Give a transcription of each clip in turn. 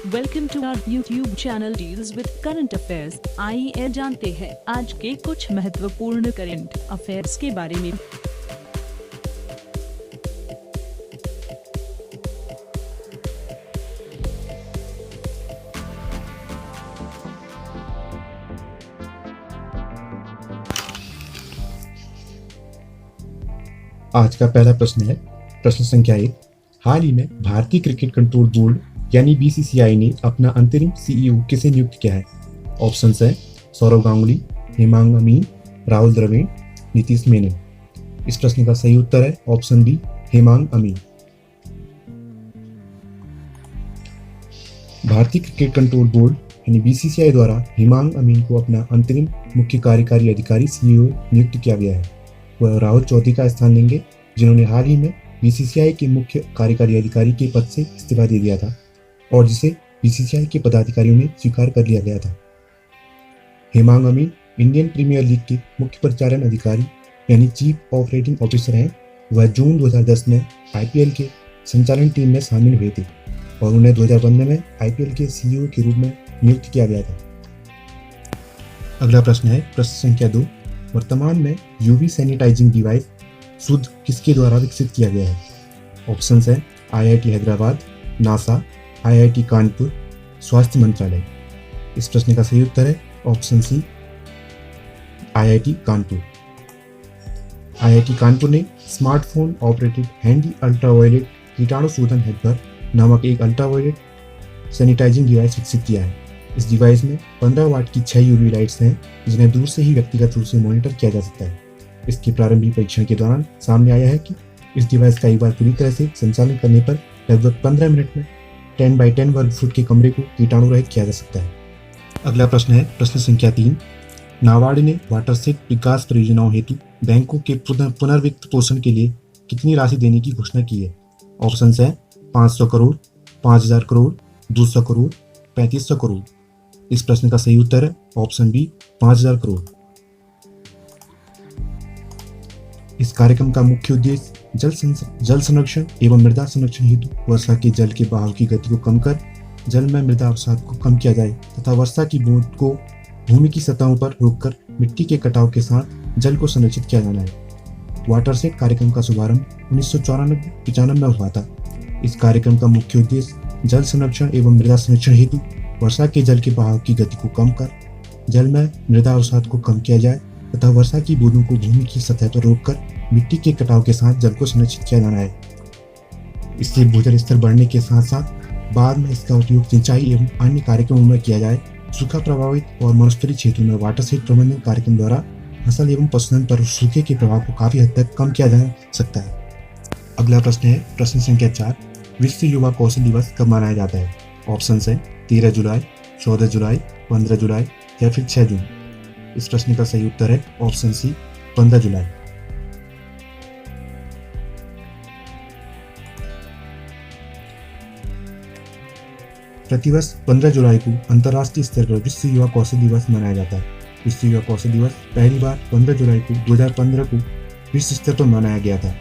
Welcome to our YouTube channel deals with current affairs. आइए जानते हैं आज के कुछ महत्वपूर्ण करंट अफेयर्स के बारे में। आज का पहला प्रश्न है प्रश्न संख्या 1। हाल ही में भारतीय क्रिकेट कंट्रोल बोर्ड यानी बीसीसीआई ने अपना अंतरिम सीईओ किसे नियुक्त किया है? ऑप्शंस है सौरव गांगुली, हेमांग अमीन, राहुल द्रविड़, नीतीश मेनन। इस प्रश्न का सही उत्तर है ऑप्शन बी हेमांग अमीन। भारतीय क्रिकेट कंट्रोल बोर्ड यानी बीसीसीआई द्वारा हेमांग अमीन को अपना अंतरिम मुख्य कार्यकारी अधिकारी सीईओ नियुक्त किया गया है। वह राहुल चौधरी का स्थान लेंगे, जिन्होंने हाल ही में बीसीसीआई के मुख्य कार्यकारी अधिकारी के पद से इस्तीफा दे दिया था और जिसे बीसीसीआई के पदाधिकारियों ने स्वीकार कर लिया गया था। हेमांग अमीन इंडियन प्रीमियर लीग के मुख्य परिचालन अधिकारी यानी चीफ ऑपरेटिंग ऑफिसर हैं। वह जून 2010 में आईपीएल के संचालन टीम में शामिल हुए थे और उन्हें 2015 में आईपीएल के सीईओ के रूप में नियुक्त किया गया था। अगला प्रश्न है प्रश्न संख्या 2। वर्तमान में यूवी सैनिटाइजिंग डिवाइस शुद्ध किसके द्वारा विकसित किया गया है? ऑप्शंस है IIT Hyderabad, NASA, IIT Kanpur, स्वास्थ्य मंत्रालय। इस प्रश्न का सही उत्तर है option C IIT Kanpur. IIT Kanpur ने स्मार्टफोन ऑपरेटेड हैंडी अल्ट्रावायलेट कीटाणु शोधन हेडर नामक एक अल्ट्रावायलेट सैनिटाइजिंग डिवाइस विकसित किया है। इस डिवाइस में 15 वाट की 6 यूवी लाइट्स हैं, जिन्हें दूर से ही व्यक्तिगत रूप से मॉनिटर किया जा सकता है। इसके प्रारंभिक परीक्षण के दौरान सामने आया है कि इस डिवाइस का एक बार पूरी तरह से संचालन करने पर लगभग 15 मिनट में 10 बाई 10 वर्ग फुट के कमरे को कीटाणु रहित किया जा सकता है। अगला प्रश्न है प्रश्न संख्या 3। नाबार्ड ने वाटरशेड विकास परियोजनाओं हेतु बैंकों के पुनर्वित्त पोषण के लिए कितनी राशि देने की घोषणा की है? ऑप्शंस है 500 करोड़, 5000 करोड़, 200 करोड़, 3500 करोड़। इस प्रश्न का सही उत्तर है ऑप्शन बी 5000 करोड़। इस कार्यक्रम का मुख्य उद्देश्य जल संरक्षण एवं मृदा संरक्षण हेतु वर्षा के जल के बहाव की गति को कम कर जल में मृदा अवसाद को कम किया जाए तथा वर्षा की बूंद को भूमि की सतहों पर रोककर मिट्टी के कटाव के साथ जल को संरक्षित किया जाना है। वाटरशेड कार्यक्रम का शुभारंभ 1994-95 में हुआ था। इस कार्यक्रम का मुख्य उद्देश्य जल संरक्षण एवं मृदा संरक्षण हेतु वर्षा के जल के बहाव की गति को कम कर जल में मृदा अवसाद को कम किया जाए तथा वर्षा की बूंदों को भूमि की सतह पर रोककर मिट्टी के कटाव के साथ जल को संरक्षित किया जाना है। इससे भूजल स्तर बढ़ने के साथ साथ बाद में इसका उपयोग सिंचाई एवं अन्य कार्यक्रमों में किया जाए। सूखा प्रभावित और मरुस्थलीय क्षेत्रों में वाटरशेड प्रबंधन कार्यक्रम द्वारा फसल एवं पशुधन पर सूखे के प्रभाव को काफी हद तक कम किया जा सकता है। अगला प्रश्न है प्रश्न संख्या 4। विश्व युवा कौशल दिवस कब मनाया जाता है? ऑप्शंस है 13 जुलाई, 14 जुलाई, 15 जुलाई या फिर 6 जून। इस प्रश्न का सही उत्तर है ऑप्शन सी 15 जुलाई। प्रतिवर्ष 15 जुलाई को अंतर्राष्ट्रीय स्तर पर विश्व युवा कौशल दिवस मनाया जाता है। विश्व युवा कौशल दिवस पहली बार 15 जुलाई को 2015 को विश्व स्तर पर मनाया गया था।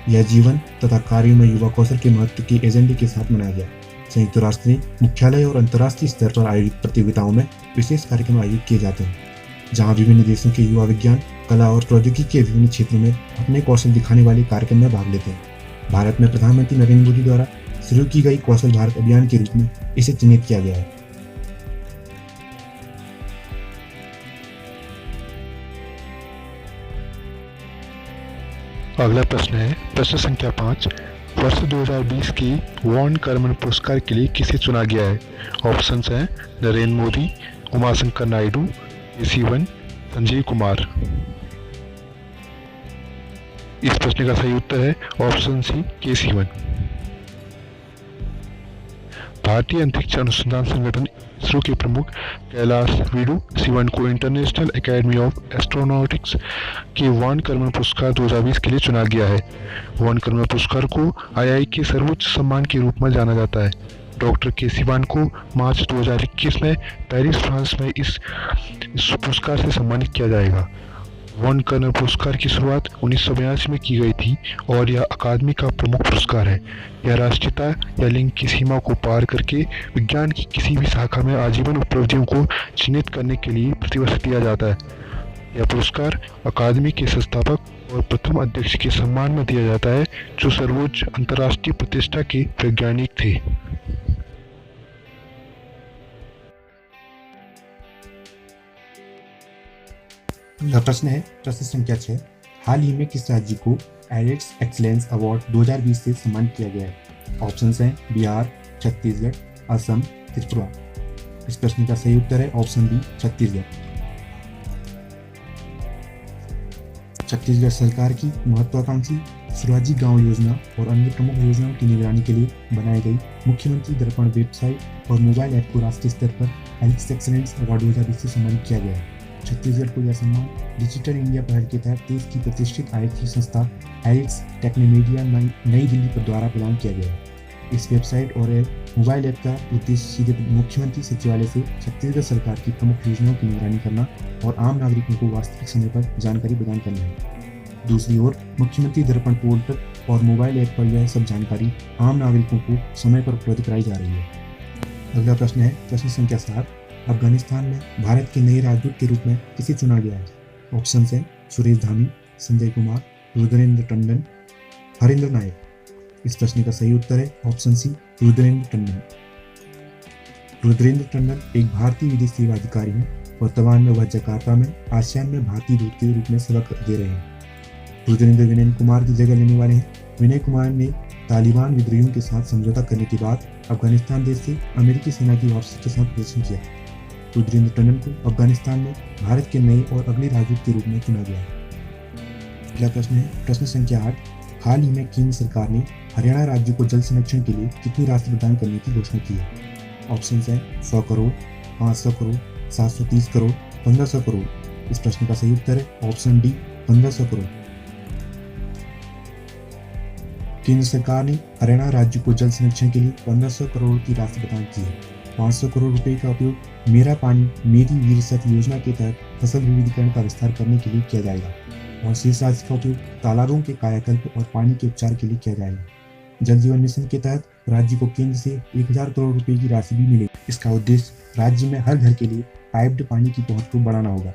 यह जीवन तथा कार्यों में युवा कौशल के महत्व के एजेंडे के साथ मनाया गया। संयुक्त राष्ट्र में मुख्यालय और अंतर्राष्ट्रीय स्तर पर आयोजित प्रतियोगिताओं में विशेष कार्यक्रम आयोजित किए जाते हैं, जहां विभिन्न देशों के युवा विज्ञान, कला और प्रौद्योगिकी के विभिन्न क्षेत्रों में अपने कौशल दिखाने वाले कार्यक्रम में भाग लेते हैं। भारत में प्रधानमंत्री नरेंद्र मोदी द्वारा शुरू की गई कौशल भारत अभियान के रूप में इसे चिन्हित किया गया है। अगला प्रश्न है प्रश्न संख्या 5। वर्ष 2020 की वॉन कर्मन पुरस्कार के लिए किसे चुना गया है? ऑप्शंस हैं नरेंद्र मोदी, उमाशंकर नायडू, केसी1, संजीव कुमार। इस प्रश्न का सही उत्तर है ऑप्शन सी केसी1। भारतीय अंतरिक्ष अनुसंधान संगठन इसरो के प्रमुख कैलाश वीडू सिवन को इंटरनेशनल एकेडमी ऑफ एस्ट्रोनॉटिक्स के वॉन कर्मन पुरस्कार 2020 के लिए चुना गया है। वॉन कर्मन पुरस्कार को आईआई के सर्वोच्च सम्मान के रूप में जाना जाता है। डॉक्टर केसी1 को मार्च 2021 में पेरिस, फ्रांस में इस पुरस्कार से सम्मानित किया जाएगा। वन कर्नल पुरस्कार की शुरुआत 1982 में की गई थी और यह अकादमी का प्रमुख पुरस्कार है। यह राष्ट्रीयता या लिंग की सीमा को पार करके विज्ञान की किसी भी शाखा में आजीवन उपलब्धियों को चिन्हित करने के लिए प्रतिवर्ष दिया जाता है। यह पुरस्कार अकादमी के संस्थापक और प्रथम अध्यक्ष के सम्मान में दिया जाता है, जो सर्वोच्च अंतर्राष्ट्रीय प्रतिष्ठा के वैज्ञानिक थे। अगला प्रश्न है प्रश्न संख्या 6। हाल ही में किस राज्य को एडिट्स एक्सीलेंस अवार्ड 2020 से सम्मानित किया गया है? ऑप्शन हैं बिहार, छत्तीसगढ़, असम, त्रिपुरा। इस प्रश्न का सही उत्तर है ऑप्शन बी, छत्तीसगढ़। छत्तीसगढ़ सरकार की महत्वाकांक्षी स्वराज्य गांव योजना और अन्य प्रमुख योजनाओं की निगरानी के लिए बनाई गई मुख्यमंत्री दर्पण वेबसाइट और मोबाइल ऐप को राष्ट्रीय स्तर पर एडिट्स एक्सीलेंस अवार्ड 2020 से सम्मानित किया गया है। छत्तीसगढ़ को यह सम्मान डिजिटल इंडिया पहल के तहत देश की प्रतिष्ठित आईटी संस्था एडिट्स टेक्नोमीडिया नई दिल्ली पर द्वारा प्रदान किया गया है। इस वेबसाइट और मोबाइल ऐप का उद्देश्य सीधे मुख्यमंत्री सचिवालय से छत्तीसगढ़ सरकार की प्रमुख योजनाओं की निगरानी करना और आम नागरिकों को वास्तविक समय पर जानकारी प्रदान करना है। दूसरी ओर मुख्यमंत्री दर्पण पोर्टल और मोबाइल ऐप पर यह सब जानकारी आम नागरिकों को समय पर उपलब्ध कराई जा रही है। अगला प्रश्न है प्रश्न संख्या 7। अफगानिस्तान में भारत के नए राजदूत के रूप में किसे चुना गया है? ऑप्शन हैं सुरेश धामी, संजय कुमार, रुद्रेंद्र टंडन, हरेंद्र नायक। इस प्रश्न का सही उत्तर है ऑप्शन सी, रुद्रेंद्र टंडन। रुद्रेंद्र टंडन एक भारतीय विदेश सेवा अधिकारी हैं। वर्तमान में वह जकार्ता में आसियान में भारतीय दूत के रूप में सेवा दे रहे हैं। रुद्रेंद्र विनय कुमार की जगह लेने वाले हैं। विनय कुमार ने तालिबान विद्रोहियों के साथ समझौता करने के बाद अफगानिस्तान देश से अमेरिकी सेना की वापसी के साथ प्रदर्शन किया। रुद्रेंद्र टंडन को अफगानिस्तान में भारत के नए और अगले राजदूत के रूप में चुना गया है। अगला प्रश्न है प्रश्न संख्या 8। हाल ही में केंद्र सरकार ने हरियाणा राज्य को जल संरक्षण के लिए कितनी राशि प्रदान करने की घोषणा की है? ऑप्शन हैं 100 करोड़, 500 करोड़, 730 करोड़, 1500 करोड़। इस प्रश्न का सही उत्तर है ऑप्शन डी, 1500 करोड़। केंद्र सरकार ने हरियाणा राज्य को जल संरक्षण के लिए 1500 करोड़ की राशि प्रदान की है। 500 करोड़ रुपए का उपयोग मेरा पानी मेरी वीर शक्ति योजना के तहत फसल विविधीकरण का विस्तार करने के लिए किया जाएगा और शेष राशि का उपयोग तालाबों के कायाकल्प और पानी के उपचार के लिए किया जाएगा। जल जीवन मिशन के तहत राज्य को केंद्र से 1000 करोड़ रुपए की राशि भी मिलेगी। इसका उद्देश्य राज्य में हर घर के लिए पाइप्ड पानी की पहुंच को बढ़ाना होगा।